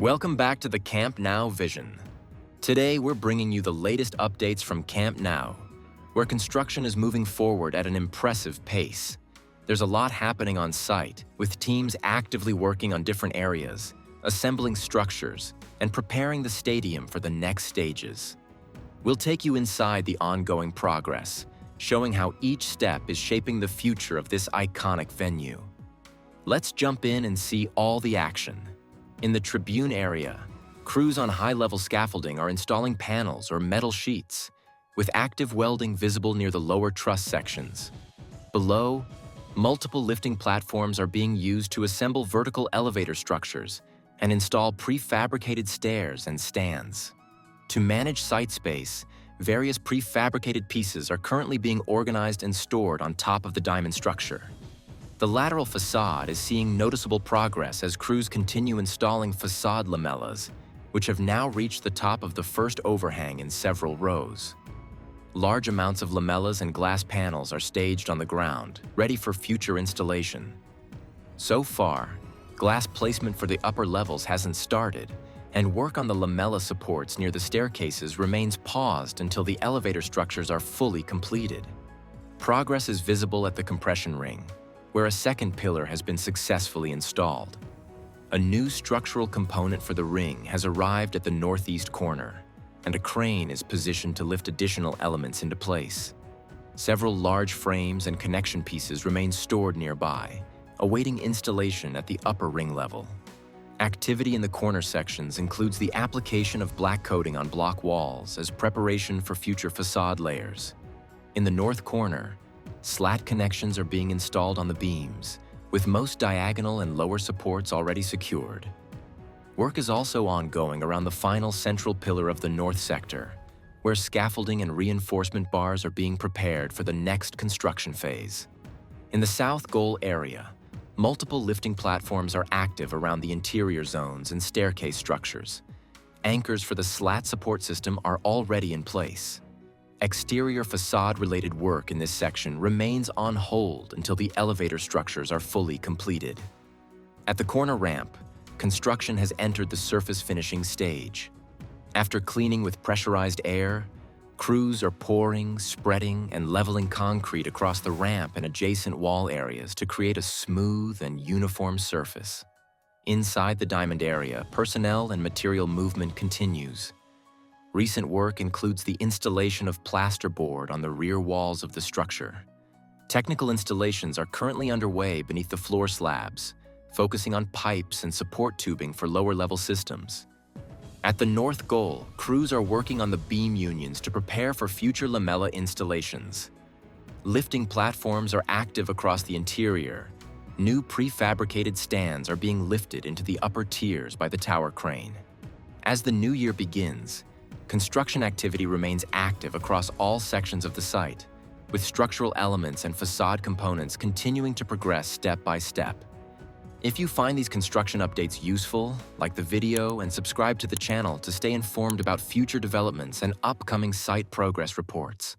Welcome back to the Camp Now Vision. Today, we're bringing you the latest updates from Camp Now, where construction is moving forward at an impressive pace. There's a lot happening on site, with teams actively working on different areas, assembling structures, and preparing the stadium for the next stages. We'll take you inside the ongoing progress, showing how each step is shaping the future of this iconic venue. Let's jump in and see all the action. In the tribune area, crews on high-level scaffolding are installing panels or metal sheets, with active welding visible near the lower truss sections. Below, multiple lifting platforms are being used to assemble vertical elevator structures and install prefabricated stairs and stands. To manage site space, various prefabricated pieces are currently being organized and stored on top of the diamond structure. The lateral facade is seeing noticeable progress as crews continue installing facade lamellas, which have now reached the top of the first overhang in several rows. Large amounts of lamellas and glass panels are staged on the ground, ready for future installation. So far, glass placement for the upper levels hasn't started, and work on the lamella supports near the staircases remains paused until the elevator structures are fully completed. Progress is visible at the compression ring, where a second pillar has been successfully installed. A new structural component for the ring has arrived at the northeast corner, and a crane is positioned to lift additional elements into place. Several large frames and connection pieces remain stored nearby, awaiting installation at the upper ring level. Activity in the corner sections includes the application of black coating on block walls as preparation for future facade layers. In the north corner, slat connections are being installed on the beams, with most diagonal and lower supports already secured. Work is also ongoing around the final central pillar of the north sector, where scaffolding and reinforcement bars are being prepared for the next construction phase. In the south goal area, multiple lifting platforms are active around the interior zones and staircase structures. Anchors for the slat support system are already in place. Exterior facade-related work in this section remains on hold until the elevator structures are fully completed. At the corner ramp, construction has entered the surface finishing stage. After cleaning with pressurized air, crews are pouring, spreading, and leveling concrete across the ramp and adjacent wall areas to create a smooth and uniform surface. Inside the diamond area, personnel and material movement continues. Recent work includes the installation of plasterboard on the rear walls of the structure. Technical installations are currently underway beneath the floor slabs, focusing on pipes and support tubing for lower-level systems. At the north goal, crews are working on the beam unions to prepare for future lamella installations. Lifting platforms are active across the interior. New prefabricated stands are being lifted into the upper tiers by the tower crane. As the new year begins, construction activity remains active across all sections of the site, with structural elements and facade components continuing to progress step by step. If you find these construction updates useful, like the video and subscribe to the channel to stay informed about future developments and upcoming site progress reports.